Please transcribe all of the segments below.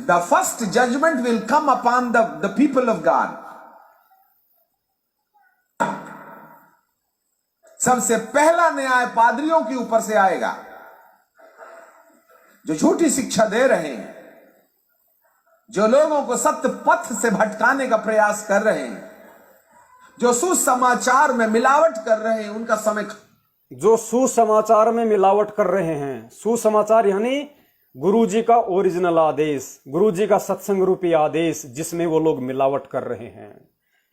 the first judgment will come upon the people of God. सबसे पहला न्याय पादरियों के ऊपर से आएगा, जो झूठी शिक्षा दे रहे हैं, जो लोगों को सत्य पथ से भटकाने का प्रयास कर रहे हैं, जो सुसमाचार में मिलावट कर रहे हैं, उनका समय जो सुसमाचार में मिलावट कर रहे हैं, सुसमाचार यानी गुरुजी का ओरिजिनल आदेश, गुरुजी का सत्संग रूपी आदेश, जिसमें वो लोग मिलावट कर रहे हैं,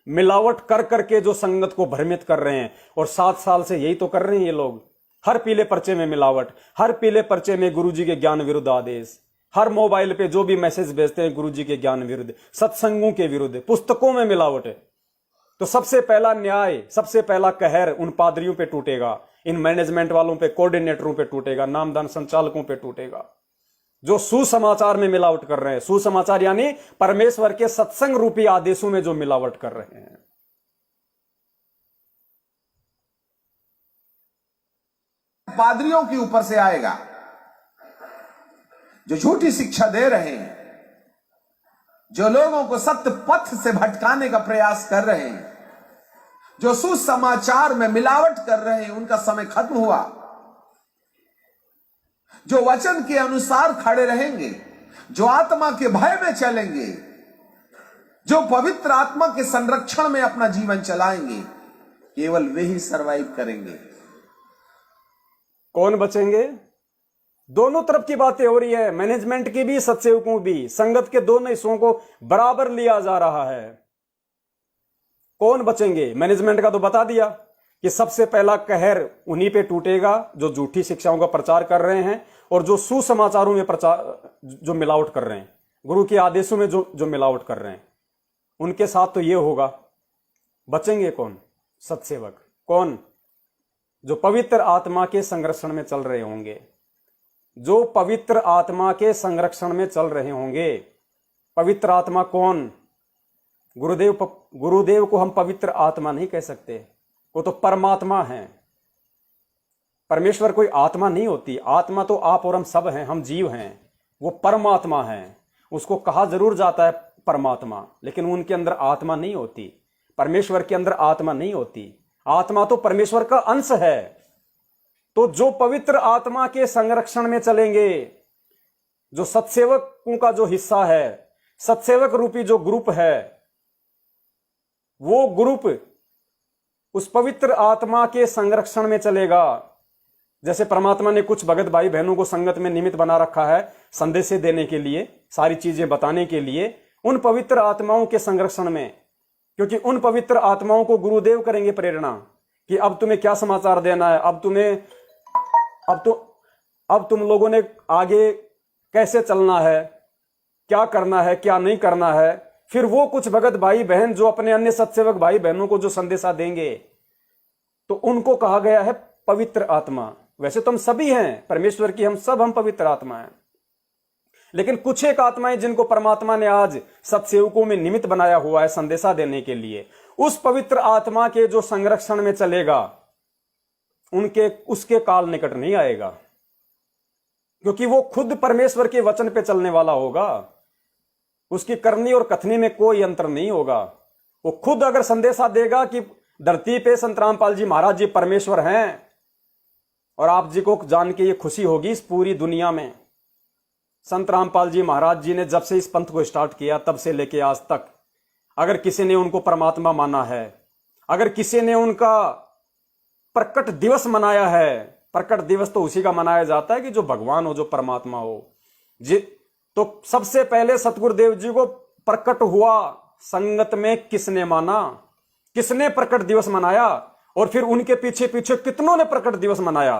मिलावट कर करके जो संगत को भ्रमित कर रहे हैं। और 7 साल से यही तो कर रहे हैं ये लोग। हर पीले पर्चे में मिलावट, हर पीले पर्चे में गुरुजी के ज्ञान विरुद्ध आदेश, हर मोबाइल पे जो भी मैसेज भेजते हैं गुरुजी के ज्ञान विरुद्ध, सत्संगों के विरुद्ध, पुस्तकों में मिलावट है। तो सबसे पहला न्याय, सबसे पहला कहर उन पादरियों पे टूटेगा, इन मैनेजमेंट वालों पे, कोऑर्डिनेटरों पे टूटेगा, नामदान संचालकों पे टूटेगा, जो सुसमाचार में मिलावट कर रहे हैं। सुसमाचार यानी परमेश्वर के सत्संग रूपी आदेशों में जो मिलावट कर रहे हैं। पादरियों के ऊपर से आएगा, जो झूठी शिक्षा दे रहे हैं, जो लोगों को सत्य पथ से भटकाने का प्रयास कर रहे हैं, जो सुसमाचार में मिलावट कर रहे हैं, उनका समय खत्म हुआ। जो वचन के अनुसार खड़े रहेंगे, जो आत्मा के भय में चलेंगे, जो पवित्र आत्मा के संरक्षण में अपना जीवन चलाएंगे, केवल वे ही सरवाइव करेंगे। कौन बचेंगे? दोनों तरफ की बातें हो रही है, मैनेजमेंट की भी, सत्सेवकों भी, संगत के दोनों हिस्सों को बराबर लिया जा रहा है। कौन बचेंगे? मैनेजमेंट का तो बता दिया कि सबसे पहला कहर उन्हीं पे टूटेगा जो झूठी शिक्षाओं का प्रचार कर रहे हैं और जो सुसमाचारों में जो मिलावट कर रहे हैं, गुरु के आदेशों में जो मिलावट कर रहे हैं, उनके साथ तो ये होगा। बचेंगे कौन? सत्सेवक। कौन? जो पवित्र आत्मा के संरक्षण में चल रहे होंगे, जो पवित्र आत्मा के संरक्षण में चल रहे होंगे। पवित्र आत्मा कौन? गुरुदेव को हम पवित्र आत्मा नहीं कह सकते, वो तो परमात्मा है। परमेश्वर कोई आत्मा नहीं होती, आत्मा तो आप और हम सब हैं, हम जीव हैं। वो परमात्मा है, उसको कहा जरूर जाता है परमात्मा, लेकिन उनके अंदर आत्मा नहीं होती। परमेश्वर के अंदर आत्मा नहीं होती, आत्मा तो परमेश्वर का अंश है। तो जो पवित्र आत्मा के संरक्षण में चलेंगे, जो सत्सेवकों का जो हिस्सा है, सत्सेवक रूपी जो ग्रुप है, वो ग्रुप उस पवित्र आत्मा के संरक्षण में चलेगा। जैसे परमात्मा ने कुछ भगत भाई बहनों को संगत में निमित्त बना रखा है, संदेश देने के लिए, सारी चीजें बताने के लिए, उन पवित्र आत्माओं के संरक्षण में। क्योंकि उन पवित्र आत्माओं को गुरुदेव करेंगे प्रेरणा कि अब तुम्हें क्या समाचार देना है, अब तुम लोगों ने आगे कैसे चलना है, क्या करना है, क्या नहीं करना है। फिर वो कुछ भगत भाई बहन जो अपने अन्य सत्सेवक भाई बहनों को जो संदेशा देंगे, तो उनको कहा गया है पवित्र आत्मा। वैसे तो हम सभी हैं परमेश्वर की, हम पवित्र आत्मा हैं, लेकिन कुछ एक आत्माएं जिनको परमात्मा ने आज सत्सेवकों में निमित्त बनाया हुआ है संदेशा देने के लिए, उस पवित्र आत्मा के जो संरक्षण में चलेगा, उसके काल निकट नहीं आएगा, क्योंकि वो खुद परमेश्वर के वचन पे चलने वाला होगा। उसकी करनी और कथनी में कोई अंतर नहीं होगा। वो खुद अगर संदेशा देगा कि धरती पे संत रामपाल जी महाराज जी परमेश्वर हैं, और आप जी को जान के ये खुशी होगी इस पूरी दुनिया में, संत रामपाल जी महाराज जी ने जब से इस पंथ को स्टार्ट किया तब से लेके आज तक, अगर किसी ने उनको परमात्मा माना है, अगर किसी ने उनका प्रकट दिवस मनाया है, प्रकट दिवस तो उसी का मनाया जाता है कि जो भगवान हो, जो परमात्मा हो जी, तो सबसे पहले सतगुरुदेव जी को प्रकट हुआ संगत में किसने माना, किसने प्रकट दिवस मनाया, और फिर उनके पीछे पीछे कितनों ने प्रकट दिवस मनाया।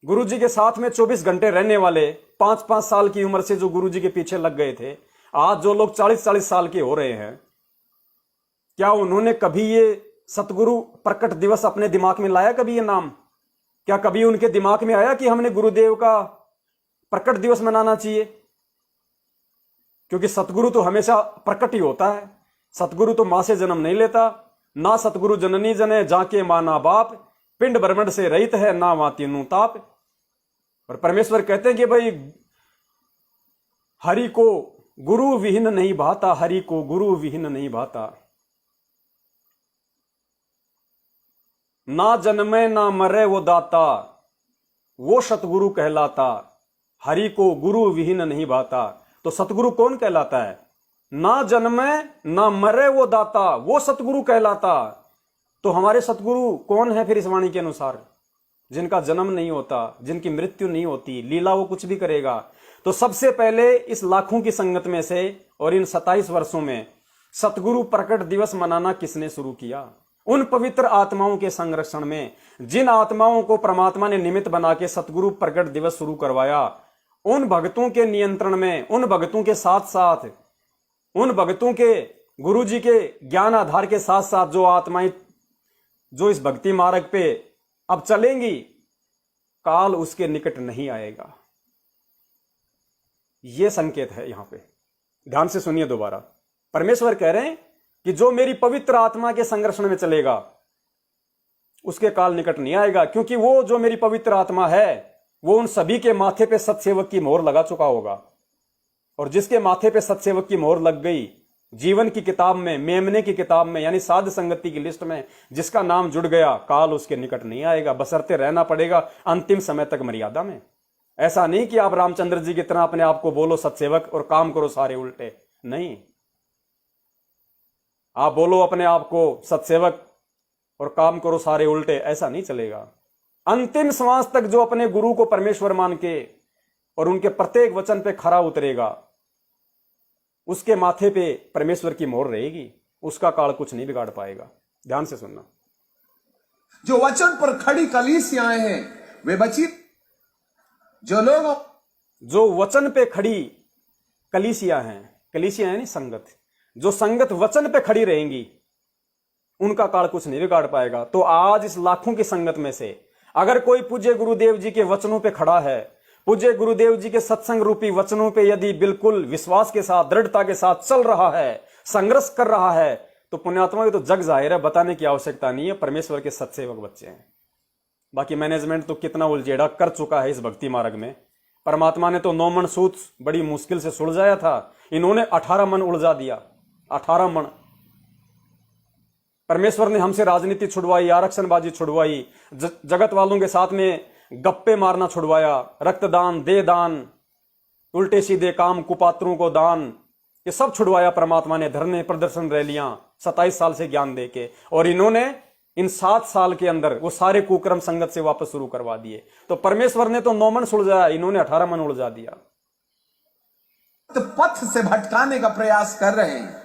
गुरुजी के साथ में 24 घंटे रहने वाले 5-5 साल की उम्र से जो गुरुजी के पीछे लग गए थे, आज जो लोग 40-40 साल के हो रहे हैं, क्या उन्होंने कभी ये सतगुरु प्रकट दिवस अपने दिमाग में लाया? कभी ये नाम क्या कभी उनके दिमाग में आया कि हमने गुरुदेव का प्रकट दिवस मनाना चाहिए? क्योंकि सतगुरु तो हमेशा प्रकट ही होता है। सतगुरु तो मां से जन्म नहीं लेता, ना सतगुरु जननी जने जाके माना बाप, पिंड ब्रह्मंड से रहित है ना वाती ताप। और परमेश्वर कहते हैं कि भाई हरि को गुरु विहीन नहीं भाता, हरि को गुरु विहीन नहीं भाता। ना जन्मे ना मरे वो दाता, वो सतगुरु कहलाता। हरि को गुरु विहीन नहीं भाता। तो सतगुरु कौन कहलाता है? ना जन्मे ना मरे वो दाता, वो सतगुरु कहलाता। तो हमारे सतगुरु कौन है फिर इस वाणी के अनुसार? जिनका जन्म नहीं होता, जिनकी मृत्यु नहीं होती, लीला वो कुछ भी करेगा। तो सबसे पहले इस लाखों की संगत में से और इन 27 वर्षों में सतगुरु प्रकट दिवस मनाना किसने शुरू किया? उन पवित्र आत्माओं के संरक्षण में, जिन आत्माओं को परमात्मा ने निमित्त बना के सतगुरु प्रकट दिवस शुरू करवाया, उन भक्तों के नियंत्रण में, उन भक्तों के साथ साथ, उन भक्तों के गुरु जी के ज्ञान आधार के साथ साथ जो आत्माएं जो इस भक्ति मार्ग पे अब चलेंगी, काल उसके निकट नहीं आएगा। यह संकेत है। यहां पे ध्यान से सुनिए दोबारा। परमेश्वर कह रहे हैं कि जो मेरी पवित्र आत्मा के संरक्षण में चलेगा उसके काल निकट नहीं आएगा, क्योंकि वो जो मेरी पवित्र आत्मा है वो उन सभी के माथे पे सतसेवक की मोहर लगा चुका होगा। और जिसके माथे पे सतसेवक की मोहर लग गई, जीवन की किताब में, मेमने की किताब में, यानी साध संगति की लिस्ट में जिसका नाम जुड़ गया, काल उसके निकट नहीं आएगा। बशर्ते रहना पड़ेगा अंतिम समय तक मर्यादा में। ऐसा नहीं कि आप रामचंद्र जी की तरह अपने आप को बोलो सतसेवक और काम करो सारे उल्टे। नहीं, आप बोलो अपने आप को सतसेवक और काम करो सारे उल्टे, ऐसा नहीं चलेगा। अंतिम श्वास तक जो अपने गुरु को परमेश्वर मान के और उनके प्रत्येक वचन पे खरा उतरेगा, उसके माथे पे परमेश्वर की मोहर रहेगी। उसका काल कुछ नहीं बिगाड़ पाएगा। ध्यान से सुनना। जो वचन पर खड़ी कलीसियाएं हैं वे बची, जो लोग जो वचन पे खड़ी कलीसिया हैं, कलीसिया यानी संगत, जो संगत वचन पे खड़ी रहेंगी उनका काल कुछ नहीं बिगाड़ पाएगा। तो आज इस लाखों की संगत में से अगर कोई पूज्य गुरुदेव जी के वचनों पे खड़ा है, पूज्य गुरुदेव जी के सत्संग रूपी वचनों पे यदि बिल्कुल विश्वास के साथ, दृढ़ता के साथ चल रहा है, संघर्ष कर रहा है, तो पुण्यात्मा की तो जग जाहिर है, बताने की आवश्यकता नहीं है, परमेश्वर के सतसेवक बच्चे हैं। बाकी मैनेजमेंट तो कितना उलझेड़ा कर चुका है इस भक्ति मार्ग में। परमात्मा ने तो 9 मन सूत बड़ी मुश्किल से सुलझाया था, इन्होंने 18 मन उलझा दिया। 18 मन। परमेश्वर ने हमसे राजनीति छुड़वाई, आरक्षणबाजी छुड़वाई, जगत वालों के साथ में गप्पे मारना छुड़वाया, रक्तदान, दे दान, उल्टे सीधे काम, कुपात्रों को दान, ये सब छुड़वाया परमात्मा ने। धरने, प्रदर्शन, रैलियां 27 साल से ज्ञान देके, और इन्होंने इन 7 साल के अंदर वो सारे कुक्रम संगत से वापस शुरू करवा दिए। तो परमेश्वर ने तो 9 मन सुलझाया, इन्होंने 18 मन उलझा दिया। तो पथ से भटकाने का प्रयास कर रहे हैं,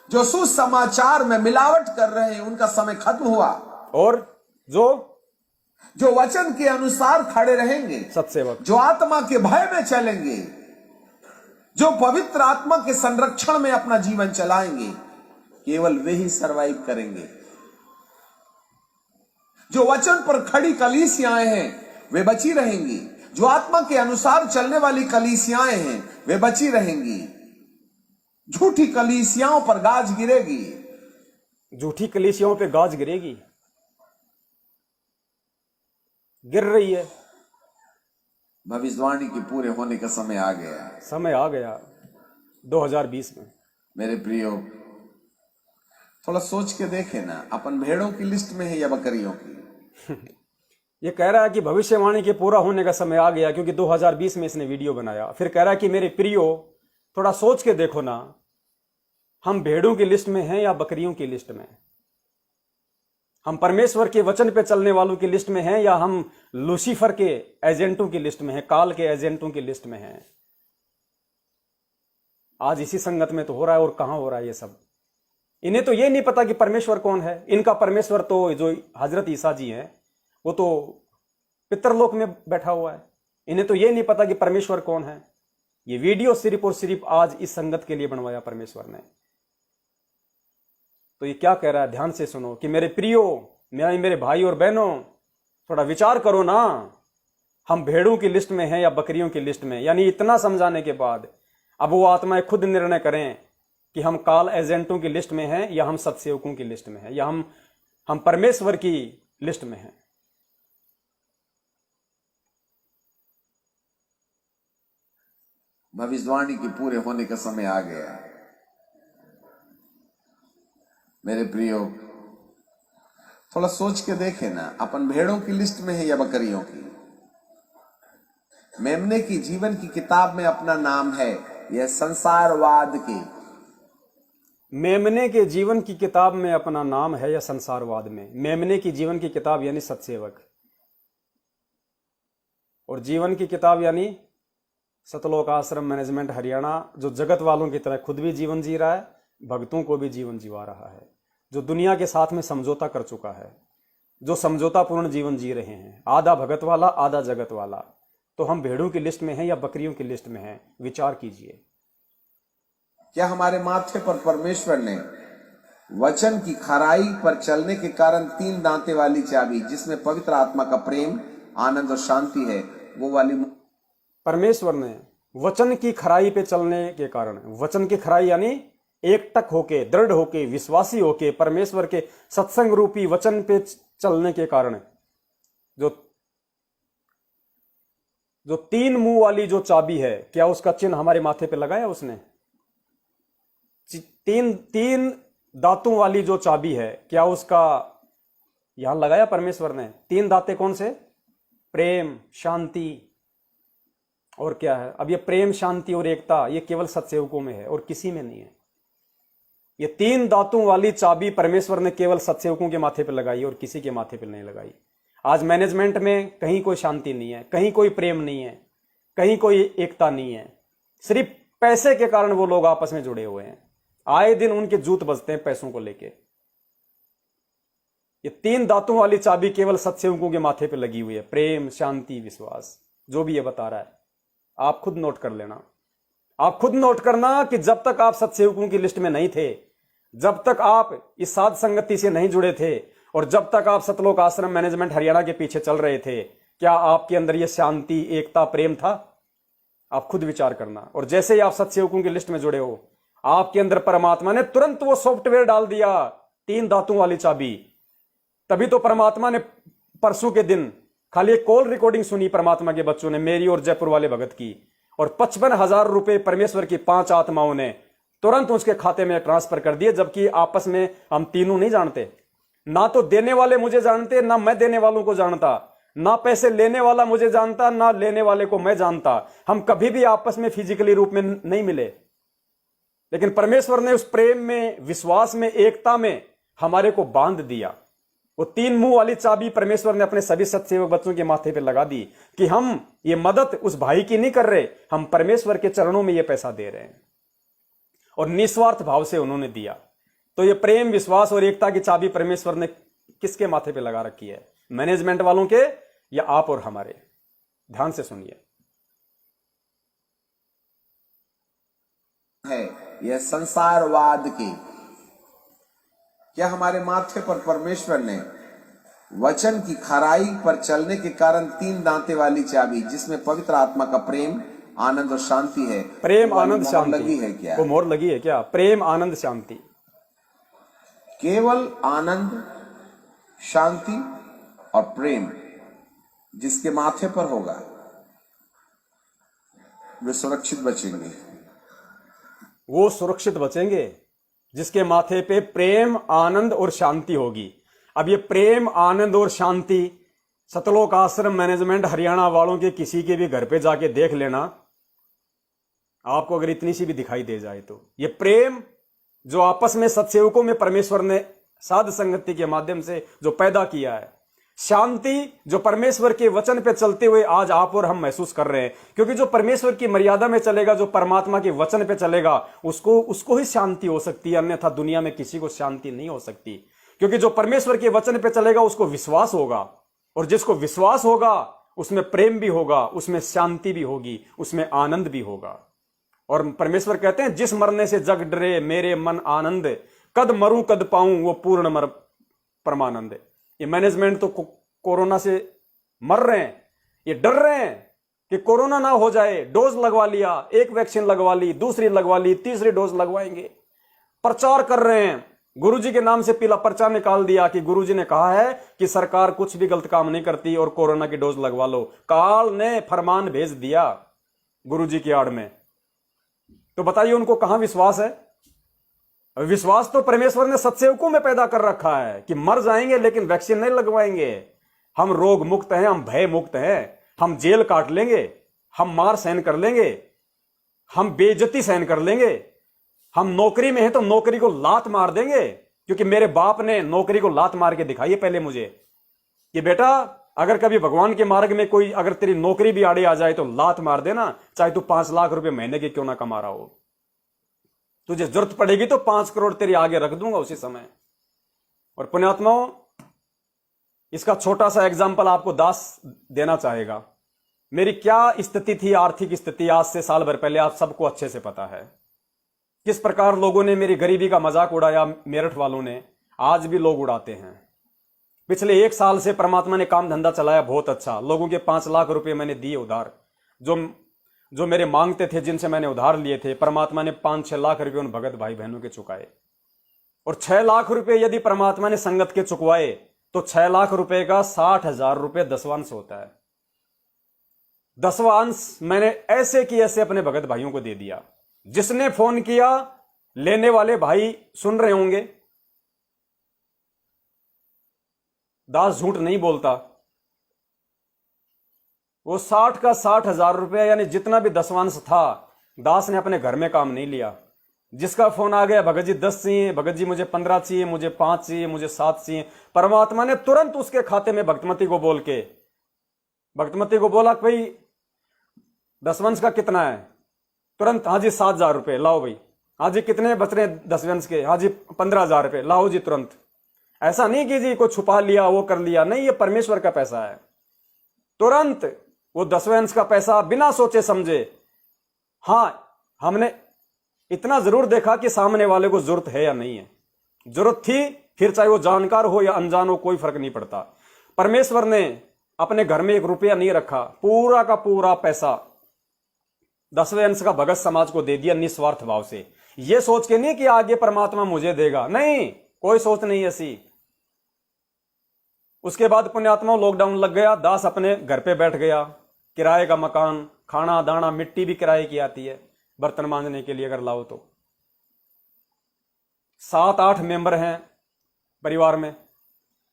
जो सुसमाचार में मिलावट कर रहे हैं, उनका समय खत्म हुआ। और जो वचन के अनुसार खड़े रहेंगे, सतसेवक, जो आत्मा के भय में चलेंगे, जो पवित्र आत्मा के संरक्षण में अपना जीवन चलाएंगे, केवल वे ही सरवाइव करेंगे। जो वचन पर खड़ी कलीसियाएं हैं वे बची रहेंगी, जो आत्मा के अनुसार चलने वाली कलीसियाएं हैं वे बची रहेंगी। झूठी कलीसियाओं पर गाज गिरेगी, झूठी कलीसियाओं पे गाज गिरेगी, गिर रही है। भविष्यवाणी के पूरे होने का समय आ गया, समय आ गया 2020 में। मेरे प्रियो, थोड़ा सोच के देखे ना, अपन भेड़ों की लिस्ट में है या बकरियों की? ये कह रहा है कि भविष्यवाणी के पूरा होने का समय आ गया, क्योंकि 2020 में इसने वीडियो बनाया। फिर कह रहा है कि मेरे प्रियो थोड़ा सोच के देखो ना, हम भेड़ों की लिस्ट में हैं या बकरियों की लिस्ट में? हम परमेश्वर के वचन पे चलने वालों की लिस्ट में हैं या हम लूसीफर के एजेंटों की लिस्ट में हैं, काल के एजेंटों की लिस्ट में हैं? आज इसी संगत में तो हो रहा है। और कहां हो रहा है ये सब? इन्हें तो ये नहीं पता कि परमेश्वर कौन है। इनका परमेश्वर तो जो हजरत ईसा जी हैं वो तो पितरलोक में बैठा हुआ है। इन्हें तो ये नहीं पता कि परमेश्वर कौन है। ये वीडियो सिर्फ और सिर्फ आज इस संगत के लिए बनवाया परमेश्वर ने। तो ये क्या कह रहा है, ध्यान से सुनो कि मेरे प्रियो, मेरे भाई और बहनों, थोड़ा विचार करो ना, हम भेड़ों की लिस्ट में हैं या बकरियों की लिस्ट में? यानी इतना समझाने के बाद अब वो आत्माएं खुद निर्णय करें कि हम काल एजेंटों की लिस्ट में हैं या हम सतसेवकों की लिस्ट में हैं या हम परमेश्वर की लिस्ट में हैं। भविष्यवाणी के पूरे होने का समय आ गया है। मेरे प्रियो, थोड़ा सोच के देखे ना, अपन भेड़ों की लिस्ट में है या बकरियों की? मेमने की जीवन की किताब में अपना नाम है यह संसारवाद की? मेमने के जीवन की किताब में अपना नाम है या संसारवाद में? मेमने की जीवन की किताब यानी सतसेवक, और जीवन की किताब यानी सतलोक आश्रम मैनेजमेंट हरियाणा, जो जगत वालों की तरह खुद भी जीवन जी रहा है, भक्तों को भी जीवन जीवा रहा है, जो दुनिया के साथ में समझौता कर चुका है, जो समझौतापूर्ण जीवन जी रहे हैं, आधा भगत वाला आधा जगत वाला। तो हम भेड़ों की लिस्ट में हैं या बकरियों की लिस्ट में हैं? विचार कीजिए। क्या हमारे माथे पर परमेश्वर ने वचन की खराई पर चलने के कारण 3 दांते वाली चाबी, जिसमें पवित्र आत्मा का प्रेम, आनंद और शांति है, वो वाली? परमेश्वर ने वचन की खराई पे चलने के कारण, वचन की खराई यानी एकटक होके, दृढ़ होके, विश्वासी होके, परमेश्वर के सत्संग रूपी वचन पे चलने के कारण जो 3 मुंह वाली जो चाबी है, क्या उसका चिन्ह हमारे माथे पे लगाया उसने? तीन दांतों वाली जो चाबी है, क्या उसका यहां लगाया परमेश्वर ने? 3 दांते कौन से? प्रेम, शांति और क्या है? अब ये प्रेम, शांति और एकता ये केवल सत्सेवकों में है और किसी में नहीं है। ये 3 दांतों वाली चाबी परमेश्वर ने केवल सत्सेवकों के माथे पे लगाई और किसी के माथे पे नहीं लगाई। आज मैनेजमेंट में कहीं कोई शांति नहीं है, कहीं कोई प्रेम नहीं है, कहीं कोई एकता नहीं है। सिर्फ पैसे के कारण वो लोग आपस में जुड़े हुए हैं। आए दिन उनके जूत बजते हैं पैसों को लेके। ये 3 दांतों वाली चाबी केवल सत्सेवकों के माथे पे लगी हुई है। प्रेम, शांति, विश्वास, जो भी ये बता रहा है, आप खुद नोट कर लेना। आप खुद नोट करना कि जब तक आप सत्सेवकों की लिस्ट में नहीं थे, जब तक आप इस साध संगति से नहीं जुड़े थे, और जब तक आप सतलोक आश्रम मैनेजमेंट हरियाणा के पीछे चल रहे थे, क्या आपके अंदर यह शांति, एकता, प्रेम था? आप खुद विचार करना। और जैसे ही आप सत्सेवकों की लिस्ट में जुड़े हो, आपके अंदर परमात्मा ने तुरंत वो सॉफ्टवेयर डाल दिया, 3 दांतों वाली चाबी। तभी तो परमात्मा ने परसों के दिन खाली एक कॉल रिकॉर्डिंग सुनी परमात्मा के बच्चों ने, मेरी और जयपुर वाले भगत की, और 55,000 रुपए परमेश्वर की 5 आत्माओं ने तुरंत उसके खाते में ट्रांसफर कर दिए। जबकि आपस में हम तीनों नहीं जानते, ना तो देने वाले मुझे जानते, ना मैं देने वालों को जानता, ना पैसे लेने वाला मुझे जानता, ना लेने वाले को मैं जानता। हम कभी भी आपस में फिजिकली रूप में नहीं मिले, लेकिन परमेश्वर ने उस प्रेम में, विश्वास में, एकता में हमारे को बांध दिया। वो 3 मुंह वाली चाबी परमेश्वर ने अपने सभी सत्सेवक बच्चों के माथे पे लगा दी कि हम ये मदद उस भाई की नहीं कर रहे, हम परमेश्वर के चरणों में ये पैसा दे रहे हैं, और निस्वार्थ भाव से उन्होंने दिया। तो ये प्रेम, विश्वास और एकता की चाबी परमेश्वर ने किसके माथे पे लगा रखी है? मैनेजमेंट वालों के या आप और हमारे? ध्यान से सुनिए। है यह संसारवाद की। क्या हमारे माथे पर परमेश्वर ने वचन की खराई पर चलने के कारण 3 दांते वाली चाबी, जिसमें पवित्र आत्मा का प्रेम, आनंद और शांति है? प्रेम, आनंद, शांति लगी है क्या? वो मोहर लगी है क्या? प्रेम, आनंद, शांति। केवल आनंद, शांति और प्रेम जिसके माथे पर होगा, वे सुरक्षित बचेंगे। वो सुरक्षित बचेंगे जिसके माथे पे प्रेम, आनंद और शांति होगी। अब ये प्रेम, आनंद और शांति सतलोक आश्रम मैनेजमेंट हरियाणा वालों के किसी के भी घर पे जाके देख लेना, आपको अगर इतनी सी भी दिखाई दे जाए तो। ये प्रेम जो आपस में सत्सेवकों में परमेश्वर ने साध संगति के माध्यम से जो पैदा किया है, शांति जो परमेश्वर के वचन पे चलते हुए आज आप और हम महसूस कर रहे हैं। क्योंकि जो परमेश्वर की मर्यादा में चलेगा, जो परमात्मा के वचन पे चलेगा, उसको ही शांति हो सकती है, अन्यथा दुनिया में किसी को शांति नहीं हो सकती। क्योंकि जो परमेश्वर के वचन पे चलेगा उसको विश्वास होगा, और जिसको विश्वास होगा उसमें प्रेम भी होगा, उसमें शांति भी होगी, उसमें आनंद भी होगा। और परमेश्वर कहते हैं, जिस मरने से जग डरे मेरे मन आनंद, कद मरूं कद पाऊं वो पूर्ण मर परमानंद। ये मैनेजमेंट तो कोरोना से मर रहे हैं, ये डर रहे हैं कि कोरोना ना हो जाए, डोज लगवा लिया, एक वैक्सीन लगवा ली, दूसरी लगवा ली, तीसरी डोज लगवाएंगे। प्रचार कर रहे हैं, गुरुजी के नाम से पीला पर्चा निकाल दिया कि गुरुजी ने कहा है कि सरकार कुछ भी गलत काम नहीं करती और कोरोना की डोज लगवा लो। काल ने फरमान भेज दिया गुरुजी की आड़ में तो बताइए उनको कहां विश्वास है? विश्वास तो परमेश्वर ने सत्सेवकों में पैदा कर रखा है कि मर जाएंगे लेकिन वैक्सीन नहीं लगवाएंगे, हम रोग मुक्त हैं, हम भय मुक्त हैं, हम जेल काट लेंगे, हम मार सहन कर लेंगे, हम बेइज्जती सहन कर लेंगे, हम नौकरी में हैं तो नौकरी को लात मार देंगे, क्योंकि मेरे बाप ने नौकरी को लात मार के दिखाई है पहले मुझे कि बेटा अगर कभी भगवान के मार्ग में कोई अगर तेरी नौकरी भी आड़े आ जाए तो लात मार देना, चाहे तू 5 लाख रुपए महीने के क्यों ना कमा रहा हो, तुझे जरूरत पड़ेगी तो 5 करोड़ तेरी आगे रख दूंगा उसी समय। और पुण्यात्माओं, इसका छोटा सा एग्जाम्पल आपको दास देना चाहेगा। मेरी क्या स्थिति थी, आर्थिक स्थिति, आज से साल भर पहले आप सबको अच्छे से पता है। किस प्रकार लोगों ने मेरी गरीबी का मजाक उड़ाया, मेरठ वालों ने, आज भी लोग उड़ाते हैं। पिछले 1 साल से परमात्मा ने काम धंधा चलाया बहुत अच्छा। लोगों के 5 लाख रुपए मैंने दिए उधार, जो मेरे मांगते थे, जिनसे मैंने उधार लिए थे, परमात्मा ने 5-6 लाख रुपए उन भगत भाई बहनों के चुकाए। और 6 लाख रुपए यदि परमात्मा ने संगत के चुकवाए तो 6 लाख रुपए का 60,000 रुपए 10वां अंश होता है। 10वां अंश मैंने ऐसे कि ऐसे अपने भगत भाइयों को दे दिया। जिसने फोन किया, लेने वाले भाई सुन रहे होंगे, दास झूठ नहीं बोलता। वो 60 का 60,000 रुपया यानी जितना भी 10वां अंश था, दास ने अपने घर में काम नहीं लिया। जिसका फोन आ गया, भगत जी 10 चाहिए, भगत जी मुझे 15 चाहिए, मुझे 5 चाहिए, मुझे 7 चाहिए, परमात्मा ने तुरंत उसके खाते में भक्तमती को बोला भाई 10वां अंश का कितना है, तुरंत हाँ जी 7,000 रुपए लाओ भाई, हाँ जी कितने बच रहे 10वें अंश के, हाँ जी 15,000 रुपए लाओ जी तुरंत। ऐसा नहीं कि जी को छुपा लिया, वो कर लिया, नहीं, ये परमेश्वर का पैसा है। तुरंत वो 10वें अंश का पैसा बिना सोचे समझे। हां, हमने इतना जरूर देखा कि सामने वाले को जरूरत है या नहीं है। जरूरत थी, फिर चाहे वो जानकार हो या अनजान हो, कोई फर्क नहीं पड़ता। परमेश्वर ने अपने घर में 1 रुपया नहीं रखा, पूरा का पूरा पैसा 10वें अंश का भगत समाज को दे दिया निस्वार्थ भाव से। ये सोच के नहीं कि आगे परमात्मा मुझे देगा, नहीं, कोई सोच नहीं ऐसी। उसके बाद पुण्यात्मा लॉकडाउन लग गया, दास अपने घर पे बैठ गया। किराए का मकान, खाना दाना, मिट्टी भी किराए की आती है बर्तन मांजने के लिए अगर लाओ तो। 7-8 मेंबर हैं परिवार में,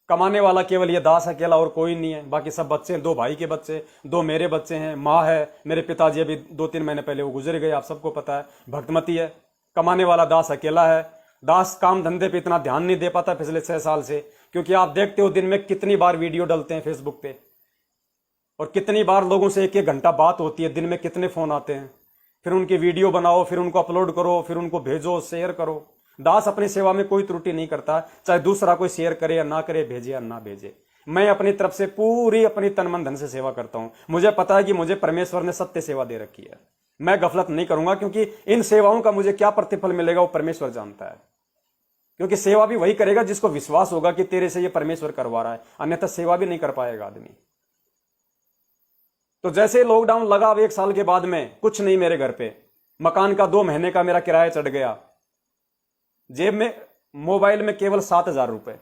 कमाने वाला केवल ये दास अकेला और कोई नहीं है। बाकी सब बच्चे हैं, 2 भाई के बच्चे, 2 मेरे बच्चे हैं, माँ है, मेरे पिताजी अभी 2-3 महीने पहले वो गुजर गए, आप सबको पता है। भक्तमती है, कमाने वाला दास अकेला है। दास काम धंधे पे इतना ध्यान नहीं दे पाता पिछले 6 साल से, क्योंकि आप देखते हो दिन में कितनी बार वीडियो डलते हैं फेसबुक पे, और कितनी बार लोगों से 1-1 घंटा बात होती है, दिन में कितने फोन आते हैं, फिर उनकी वीडियो बनाओ, फिर उनको अपलोड करो, फिर उनको भेजो, शेयर करो। दास अपनी सेवा में कोई त्रुटि नहीं करता, चाहे दूसरा कोई शेयर करे या ना करे, भेजे या ना भेजे। मैं अपनी तरफ से पूरी अपनी तन मन धन से सेवा करता हूं। मुझे पता है कि मुझे परमेश्वर ने सत्य सेवा दे रखी है, मैं गफलत नहीं करूंगा, क्योंकि इन सेवाओं का मुझे क्या प्रतिफल मिलेगा वो परमेश्वर जानता है। क्योंकि सेवा भी वही करेगा जिसको विश्वास होगा कि तेरे से ये परमेश्वर करवा रहा है, अन्यथा सेवा भी नहीं कर पाएगा आदमी। तो जैसे लॉकडाउन लगा, अब 1 साल के बाद में कुछ नहीं मेरे घर पे, मकान का 2 महीने का मेरा किराया चढ़ गया, जेब में मोबाइल में केवल 7,000 रुपए,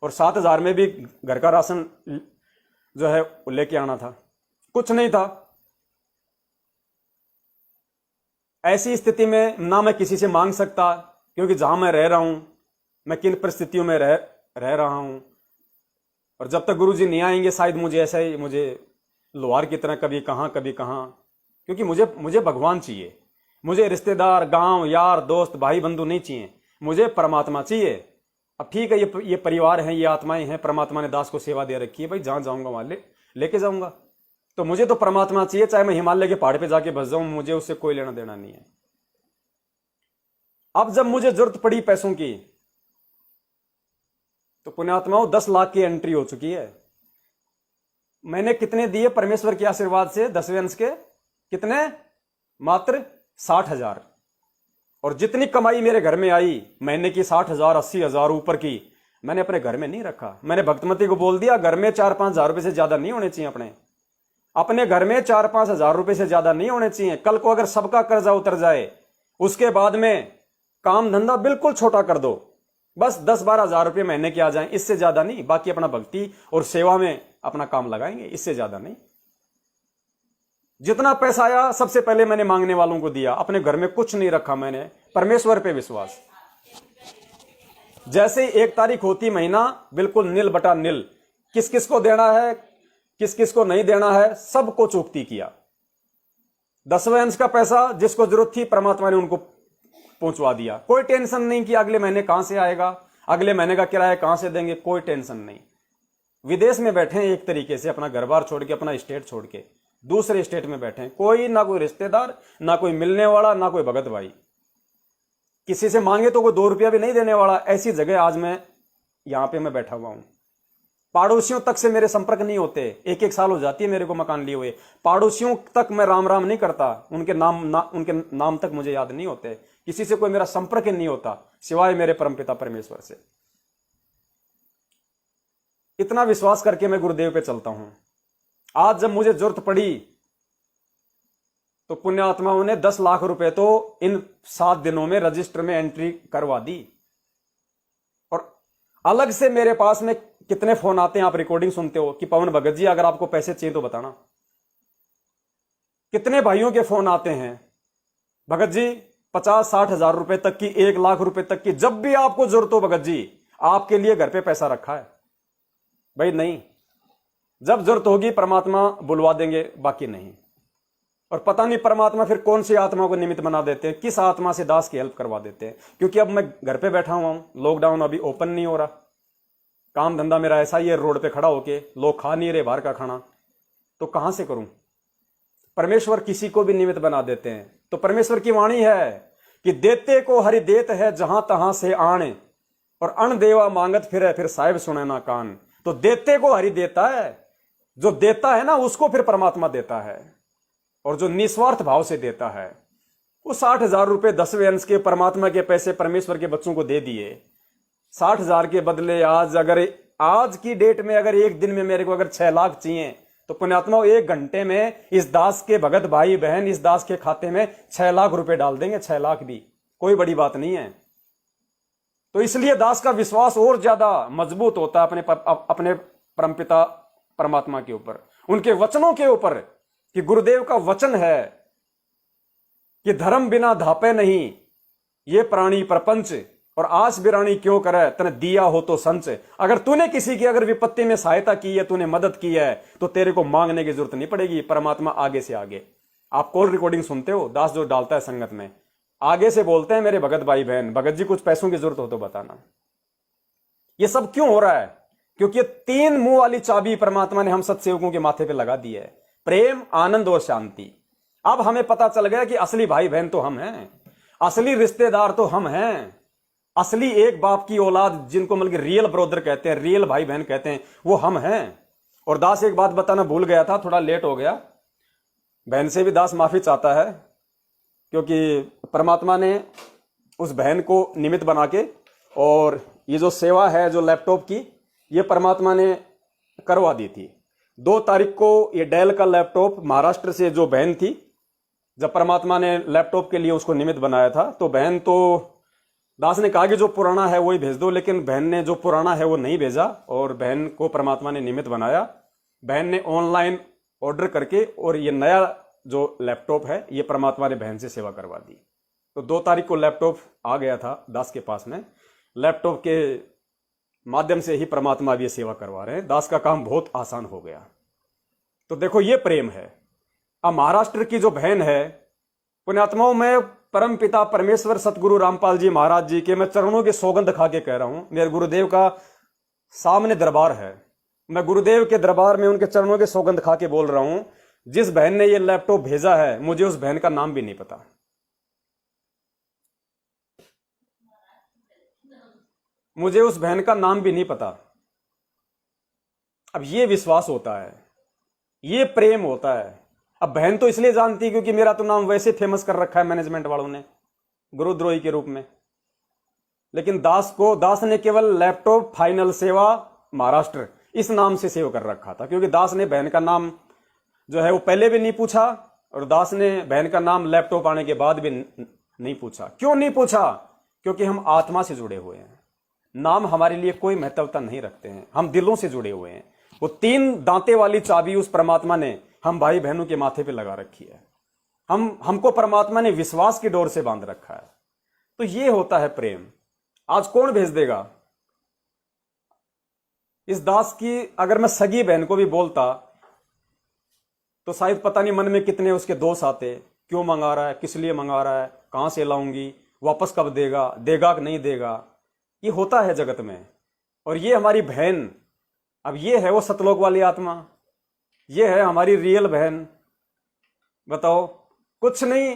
और 7,000 में भी घर का राशन जो है लेके आना था, कुछ नहीं था। ऐसी स्थिति में ना मैं किसी से मांग सकता, क्योंकि जहां मैं रह रहा हूं, मैं किन परिस्थितियों में रह रहा हूं, और जब तक गुरुजी नहीं आएंगे शायद मुझे ऐसा ही, मुझे लोहार की तरह कभी कहां कभी कहां, क्योंकि मुझे भगवान चाहिए, मुझे रिश्तेदार, गांव, यार, दोस्त, भाई बंधु नहीं चाहिए, मुझे परमात्मा चाहिए। अब ठीक है, ये परिवार हैं, ये आत्माएं हैं, परमात्मा ने दास को सेवा दे रखी है, भाई जहां जाऊंगा वहां लेके जाऊंगा। तो मुझे तो परमात्मा चाहिए, चाहे मैं हिमालय के पहाड़ पे जाके बस जाऊं, मुझे उससे कोई लेना देना नहीं है। अब जब मुझे जरूरत पड़ी पैसों की, तो पुण्यात्माओं 10 लाख की एंट्री हो चुकी है। मैंने कितने दिए परमेश्वर के आशीर्वाद से 10वें अंश के, कितने, मात्र 60,000। और जितनी कमाई मेरे घर में आई महीने की 60,000, 80,000 ऊपर की, मैंने अपने घर में नहीं रखा। मैंने भक्तमती को बोल दिया घर में 4-5 हजार रुपए से ज्यादा नहीं होने चाहिए, अपने घर में 4-5 हजार रुपए से ज्यादा नहीं होने चाहिए। कल को अगर सबका कर्जा उतर जाए, उसके बाद में काम धंधा बिल्कुल छोटा कर दो, बस 10-12 हजार रुपये महीने के आ जाएं, इससे ज्यादा नहीं। बाकी अपना भक्ति और सेवा में अपना काम लगाएंगे, इससे ज्यादा नहीं। जितना पैसा आया सबसे पहले मैंने मांगने वालों को दिया, अपने घर में कुछ नहीं रखा मैंने, परमेश्वर पे विश्वास। जैसे ही 1 तारीख होती महीना, बिल्कुल नील बटा नील, किस किस को देना है किस किस को नहीं देना है सबको चूकती किया। 10वें अंश का पैसा जिसको जरूरत थी परमात्मा ने उनको पहुंचवा दिया। कोई टेंशन नहीं कि अगले महीने कहां से आएगा, अगले महीने का किराया कहां से देंगे, कोई टेंशन नहीं। विदेश में बैठे हैं एक तरीके से, अपना घर बार छोड़ के, अपना स्टेट छोड़ के दूसरे स्टेट में बैठे हैं, कोई ना कोई रिश्तेदार, ना कोई मिलने वाला, ना कोई भगत भाई, किसी से मांगे तो कोई 2 रुपया भी नहीं देने वाला। ऐसी जगह आज मैं यहां पे मैं बैठा हुआ हूं। पड़ोसियों तक से मेरे संपर्क नहीं होते, 1-1 साल हो जाती है मेरे को मकान लिए हुए। पड़ोसियों तक मैं राम राम नहीं करता, उनके नाम तक मुझे याद नहीं होते, किसी से कोई मेरा संपर्क नहीं होता सिवाय मेरे परमपिता परमेश्वर से। इतना विश्वास करके मैं गुरुदेव पे चलता हूं। आज जब मुझे जरूरत पड़ी तो पुण्यात्माओं ने 10 लाख रुपए तो इन 7 दिनों में रजिस्टर में एंट्री करवा दी। और अलग से मेरे पास में कितने फोन आते हैं, आप रिकॉर्डिंग सुनते हो कि पवन भगत जी अगर आपको पैसे चाहिए तो बताना। कितने भाइयों के फोन आते हैं, भगत जी 50-60 हजार रुपए तक की, 1 लाख रुपए तक की, जब भी आपको जरूरत हो भगत जी आपके लिए घर पे पैसा रखा है। भाई नहीं, जब जरूरत होगी परमात्मा बुलवा देंगे, बाकी नहीं। और पता नहीं परमात्मा फिर कौन सी आत्मा को निमित्त बना देते हैं, किस आत्मा से दास की हेल्प करवा देते हैं। क्योंकि अब मैं घर पे बैठा हुआ हूं, लॉकडाउन अभी ओपन नहीं हो रहा, काम धंधा मेरा ऐसा ही है, रोड पे खड़ा होके, लोग खा नहीं रहे बाहर का खाना, तो कहां से करूं। परमेश्वर किसी को भी निमित्त बना देते हैं। तो परमेश्वर की वाणी है कि देते को हरि देत है जहां तहां से आने, और अण देवा मांगत फिर साहिब सुने ना कान। तो देते को हरि देता है, जो देता है ना उसको फिर परमात्मा देता है, और जो निस्वार्थ भाव से देता है वो 60,000 रुपए 10वें अंश के परमात्मा के पैसे परमेश्वर के बच्चों को दे दिए। 60,000 के बदले आज की डेट में अगर एक दिन में मेरे को अगर 6 लाख चाहिए तो पुण्यात्मा 1 घंटे में इस दास के भगत भाई बहन इस दास के खाते में 6 लाख रुपए डाल देंगे। 6 लाख भी कोई बड़ी बात नहीं है। तो इसलिए दास का विश्वास और ज्यादा मजबूत होता है अपने परमपिता परमात्मा के ऊपर, उनके वचनों के ऊपर, कि गुरुदेव का वचन है कि धर्म बिना धापे नहीं ये प्राणी प्रपंच, और आस बिरानी क्यों करे तने दिया हो तो संच। अगर तूने किसी की अगर विपत्ति में सहायता की है, तूने मदद की है, तो तेरे को मांगने की जरूरत नहीं पड़ेगी। परमात्मा आगे से आगे, आप कॉल रिकॉर्डिंग सुनते हो, दास जो डालता है संगत में, आगे से बोलते हैं मेरे भगत भाई बहन, भगत जी कुछ पैसों की जरूरत हो तो बताना। ये सब क्यों हो रहा है? क्योंकि 3 मुंह वाली चाबी परमात्मा ने हम सत्सेवकों के माथे पे लगा दी है, प्रेम, आनंद और शांति। अब हमें पता चल गया कि असली भाई बहन तो हम हैं, असली रिश्तेदार तो हम हैं, असली एक बाप की औलाद जिनको मतलब रियल ब्रदर कहते हैं, रियल भाई बहन कहते हैं, वो हम हैं। और दास एक बात बताना भूल गया था, थोड़ा लेट हो गया, बहन से भी दास माफी चाहता है, क्योंकि परमात्मा ने उस बहन को निमित्त बना के, और ये जो सेवा है जो लैपटॉप की, ये परमात्मा ने करवा दी थी। 2 तारीख को ये डेल का लैपटॉप महाराष्ट्र से जो बहन थी, जब परमात्मा ने लैपटॉप के लिए उसको निमित्त बनाया था, तो बहन तो दास ने कहा कि जो पुराना है वही भेज दो, लेकिन बहन ने जो पुराना है वो नहीं भेजा, और बहन को परमात्मा ने निमित्त बनाया। बहन ने ऑनलाइन ऑर्डर करके, और ये नया जो लैपटॉप है ये परमात्मा ने बहन से सेवा करवा दी। तो 2 तारीख को लैपटॉप आ गया था दास के पास में, लैपटॉप के माध्यम से ही परमात्मा भी ये सेवा करवा रहे हैं। दास का काम बहुत आसान हो गया। तो देखो ये प्रेम है। अब महाराष्ट्र की जो बहन है, पुण्यात्माओं में परम पिता परमेश्वर सतगुरु रामपाल जी महाराज जी के मैं चरणों की सौगंध खा के कह रहा हूं, मेरे गुरुदेव का सामने दरबार है, मैं गुरुदेव के दरबार में उनके चरणों की सौगंध खा के बोल रहा हूं, जिस बहन ने ये लैपटॉप भेजा है मुझे उस बहन का नाम भी नहीं पता। मुझे उस बहन का नाम भी नहीं पता। अब ये विश्वास होता है, ये प्रेम होता है। अब बहन तो इसलिए जानती है क्योंकि मेरा तो नाम वैसे फेमस कर रखा है मैनेजमेंट वालों ने गुरुद्रोही के रूप में, लेकिन दास ने केवल लैपटॉप फाइनल सेवा महाराष्ट्र इस नाम से सेव कर रखा था, क्योंकि दास ने बहन का नाम जो है वो पहले भी नहीं पूछा, और दास ने बहन का नाम लैपटॉप आने के बाद भी नहीं पूछा। क्यों नहीं पूछा? क्योंकि हम आत्मा से जुड़े हुए हैं, नाम हमारे लिए कोई महत्वता नहीं रखते हैं, हम दिलों से जुड़े हुए हैं। वो 3 दांते वाली चाबी उस परमात्मा ने हम भाई बहनों के माथे पे लगा रखी है। हमको परमात्मा ने विश्वास की डोर से बांध रखा है। तो ये होता है प्रेम। आज कौन भेज देगा? इस दास की अगर मैं सगी बहन को भी बोलता तो शायद पता नहीं मन में कितने उसके दोष आते, क्यों मंगा रहा है, किस लिए मंगा रहा है, कहां से लाऊंगी, वापस कब देगा, देगा कि नहीं देगा। ये होता है जगत में। और ये हमारी बहन, अब ये है वो सतलोक वाली आत्मा, ये है हमारी रियल बहन। बताओ, कुछ नहीं,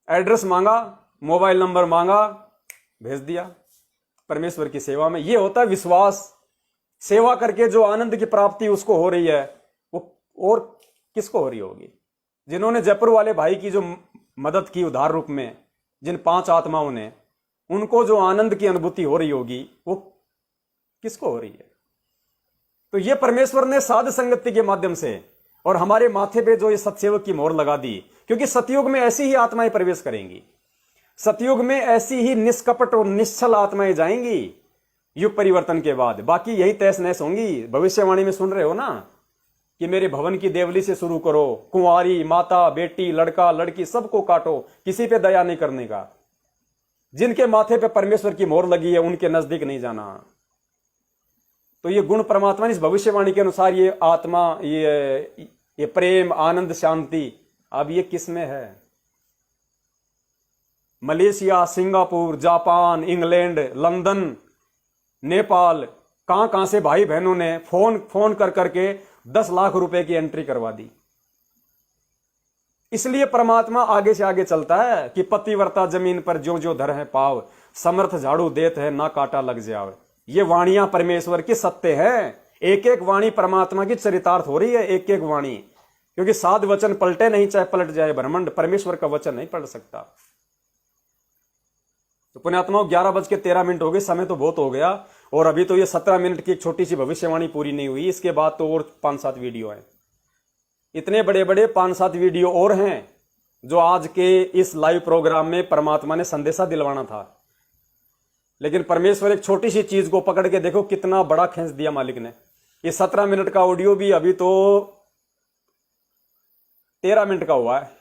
एड्रेस मांगा, मोबाइल नंबर मांगा, भेज दिया परमेश्वर की सेवा में। ये होता है विश्वास। सेवा करके जो आनंद की प्राप्ति उसको हो रही है, वो और किसको हो रही होगी? जिन्होंने जयपुर वाले भाई की जो मदद की उधार रूप में, जिन 5 आत्माओं ने, उनको जो आनंद की अनुभूति हो रही होगी, वो किसको हो रही है? तो ये परमेश्वर ने साध संगति के माध्यम से और हमारे माथे पे जो ये सतसेवक की मोहर लगा दी, क्योंकि सतयुग में ऐसी ही आत्माएं प्रवेश करेंगी। सतयुग में ऐसी ही निष्कपट और निश्चल आत्माएं जाएंगी युग परिवर्तन के बाद। बाकी यही तहस नहस होंगी। भविष्यवाणी में सुन रहे हो ना कि मेरे भवन की देवली से शुरू करो, कुंवारी, माता, बेटी, लड़का, लड़की सबको काटो, किसी पे दया नहीं करने का। जिनके माथे पे परमेश्वर की मोहर लगी है उनके नजदीक नहीं जाना। तो ये गुण परमात्मा ने इस भविष्यवाणी के अनुसार ये आत्मा, ये प्रेम, आनंद, शांति, अब ये किस में है? Malaysia, Singapore, Japan, England, London, Nepal, कहां कहां से भाई बहनों ने फोन कर करके 10 लाख रुपए की एंट्री करवा दी। इसलिए परमात्मा आगे से आगे चलता है कि पतिव्रता जमीन पर ज्यो ज्यो धर है पाव, समर्थ झाड़ू देत है ना कांटा लग जावे। ये वाणियां परमेश्वर की सत्य है। एक एक वाणी परमात्मा की चरितार्थ हो रही है, एक एक वाणी। क्योंकि साध वचन पलटे नहीं, चाहे पलट जाए ब्रह्मांड, परमेश्वर का वचन नहीं पलट सकता। तो पुण्यात्माओं, 11:13 हो गए, समय तो बहुत हो गया। और अभी तो ये 17 मिनट की एक छोटी सी भविष्यवाणी पूरी नहीं हुई। इसके बाद तो और 5-7 वीडियो हैं। इतने बड़े बड़े 5-7 वीडियो और हैं जो आज के इस लाइव प्रोग्राम में परमात्मा ने संदेशा दिलवाना था। लेकिन परमेश्वर एक छोटी सी चीज को पकड़ के देखो कितना बड़ा खींच दिया मालिक ने। ये 17 मिनट का ऑडियो भी अभी तो 13 मिनट का हुआ है।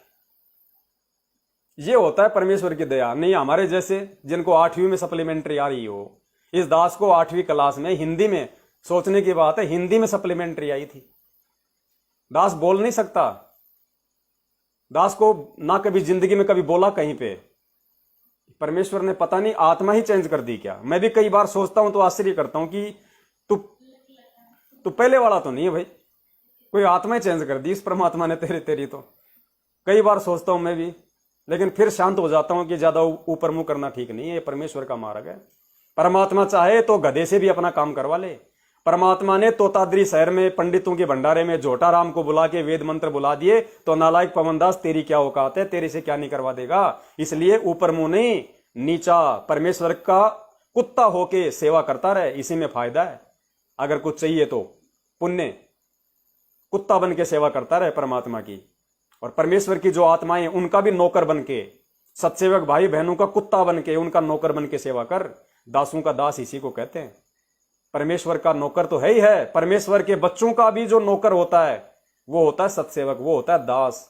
ये होता है परमेश्वर की दया। नहीं हमारे जैसे जिनको 8वीं में सप्लीमेंट्री आ रही हो। इस दास को 8वीं क्लास में हिंदी में, सोचने की बात है, हिंदी में सप्लीमेंट्री आई थी। दास बोल नहीं सकता। दास को ना कभी जिंदगी में कभी बोला कहीं पे। परमेश्वर ने पता नहीं आत्मा ही चेंज कर दी क्या। मैं भी कई बार सोचता हूं तो आश्चर्य करता हूं कि तू पहले वाला तो नहीं है भाई, कोई आत्मा ही चेंज कर दी इस परमात्मा ने तेरी तो। कई बार सोचता हूं मैं भी, लेकिन फिर शांत हो जाता हूं कि ज्यादा ऊपर मुंह करना ठीक नहीं है। ये परमेश्वर का मार्ग है। परमात्मा चाहे तो गधे से भी अपना काम करवा ले। परमात्मा ने तोताद्री शहर में पंडितों के भंडारे में झोटा राम को बुला के वेद मंत्र बुला दिए तो नालायक पवनदास तेरी क्या औकात है, तेरे से क्या नहीं करवा देगा। इसलिए ऊपर मुंह नहीं, नीचा परमेश्वर का कुत्ता होके सेवा करता रहे, इसी में फायदा है। अगर कुछ चाहिए तो पुण्य, कुत्ता बन के सेवा करता रहे परमात्मा की। और परमेश्वर की जो आत्माएं उनका भी नौकर बन के, सत्सेवक भाई बहनों का कुत्ता बन के, उनका नौकर बन के सेवा कर। दासों का दास इसी को कहते हैं। परमेश्वर का नौकर तो है ही है। परमेश्वर के बच्चों का भी जो नौकर होता है वो होता है सत्सेवक, वो होता है दास,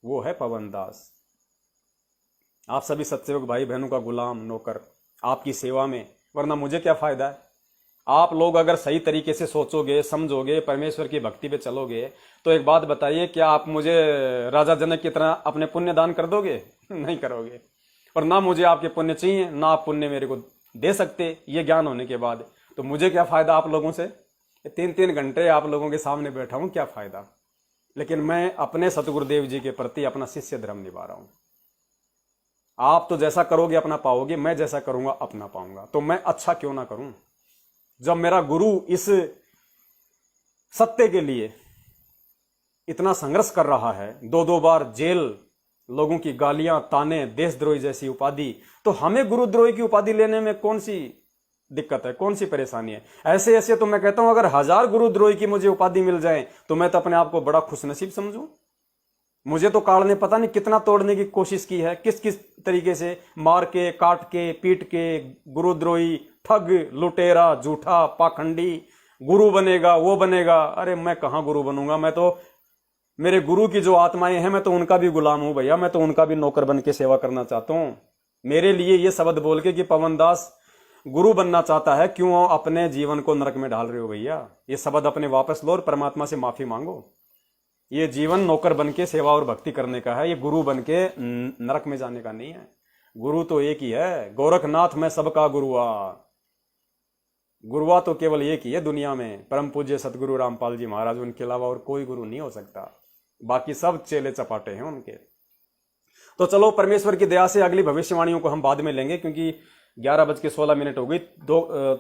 वो है पवन दास। आप सभी सत्सेवक भाई बहनों का गुलाम, नौकर आपकी सेवा में। वरना मुझे क्या फायदा है। आप लोग अगर सही तरीके से सोचोगे, समझोगे, परमेश्वर की भक्ति पे चलोगे तो एक बात बताइए, क्या आप मुझे राजा जनक की तरह अपने पुण्य दान कर दोगे? नहीं करोगे। और ना मुझे आपके पुण्य चाहिए, ना आप पुण्य मेरे को दे सकते। ये ज्ञान होने के बाद तो मुझे क्या फायदा आप लोगों से। 3-3 घंटे आप लोगों के सामने बैठा हूं, क्या फायदा। लेकिन मैं अपने सतगुरुदेव जी के प्रति अपना शिष्य धर्म निभा रहा हूं। आप तो जैसा करोगे अपना पाओगे, मैं जैसा करूंगा अपना पाऊंगा। तो मैं अच्छा क्यों ना करूं। जब मेरा गुरु इस सत्य के लिए इतना संघर्ष कर रहा है, 2-2 बार जेल, लोगों की गालियां, ताने, देशद्रोही जैसी उपाधि, तो हमें गुरुद्रोही की उपाधि लेने में कौन सी दिक्कत है, कौन सी परेशानी है। ऐसे ऐसे तो मैं कहता हूं अगर 1000 गुरुद्रोही की मुझे उपाधि मिल जाए तो मैं तो अपने आप को बड़ा खुशनसीब समझूं। मुझे तो काल ने पता नहीं कितना तोड़ने की कोशिश की है, किस किस तरीके से मार के, काट के, पीट के। गुरुद्रोही, ठग, लुटेरा, झूठा, पाखंडी, गुरु बनेगा, वो बनेगा। अरे मैं कहां गुरु बनूंगा। मैं तो मेरे गुरु की जो आत्माएं हैं मैं तो उनका भी गुलाम हूं भैया, मैं तो उनका भी नौकर बन के सेवा करना चाहता हूं। मेरे लिए ये शब्द बोल के कि पवन दास गुरु बनना चाहता है, क्यों अपने जीवन को नरक में डाल रहे हो भैया? ये शब्द अपने वापस लो और परमात्मा से माफी मांगो। ये जीवन नौकर बन के सेवा और भक्ति करने का है, ये गुरु बन के नरक में जाने का नहीं है। गुरु तो एक ही है, गोरखनाथ मैं सबका गुरुआ। गुरुआ तो केवल एक ही है दुनिया में, परम पूज्य सतगुरु रामपाल जी महाराज, उनके अलावा और कोई गुरु नहीं हो सकता। बाकी सब चेले चपाटे हैं उनके। तो चलो परमेश्वर की दया से अगली भविष्यवाणियों को हम बाद में लेंगे, क्योंकि 11:16 हो गई,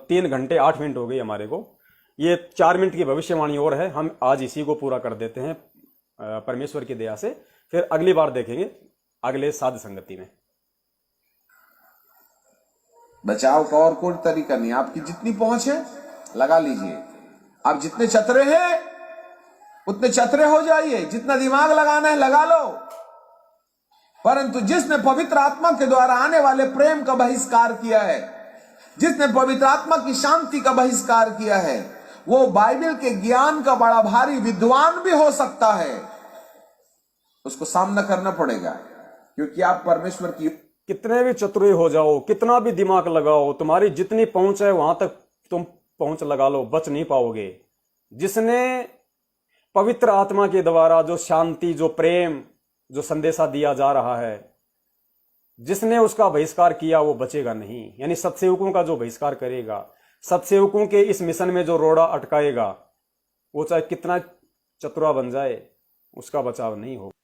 3 घंटे 8 मिनट हो गई हमारे को। ये 4 मिनट की भविष्यवाणी और है, हम आज इसी को पूरा कर देते हैं परमेश्वर की दया से। फिर अगली बार देखेंगे अगले साध संगति में। बचाव का और कोई तरीका नहीं, आपकी जितनी पहुंच है लगा लीजिए। आप जितने चतरे हैं उतने चतरे हो जाइए, जितना दिमाग लगाना है लगा लो। परंतु जिसने पवित्र आत्मा के द्वारा आने वाले प्रेम का बहिष्कार किया है, जिसने पवित्र आत्मा की शांति का बहिष्कार किया है, वो बाइबल के ज्ञान का बड़ा भारी विद्वान भी हो सकता है। उसको सामना करना पड़ेगा, क्योंकि आप परमेश्वर की कितने भी चतुर हो जाओ, कितना भी दिमाग लगाओ, तुम्हारी जितनी पहुंच है वहां तक तुम पहुंच लगा लो, बच नहीं पाओगे। जिसने पवित्र आत्मा के द्वारा जो शांति, जो प्रेम, जो संदेशा दिया जा रहा है, जिसने उसका बहिष्कार किया वो बचेगा नहीं। यानी सत्सेवकों का जो बहिष्कार करेगा, सत्सेवकों के इस मिशन में जो रोड़ा अटकाएगा, वो चाहे कितना चतुरा बन जाए, उसका बचाव नहीं होगा।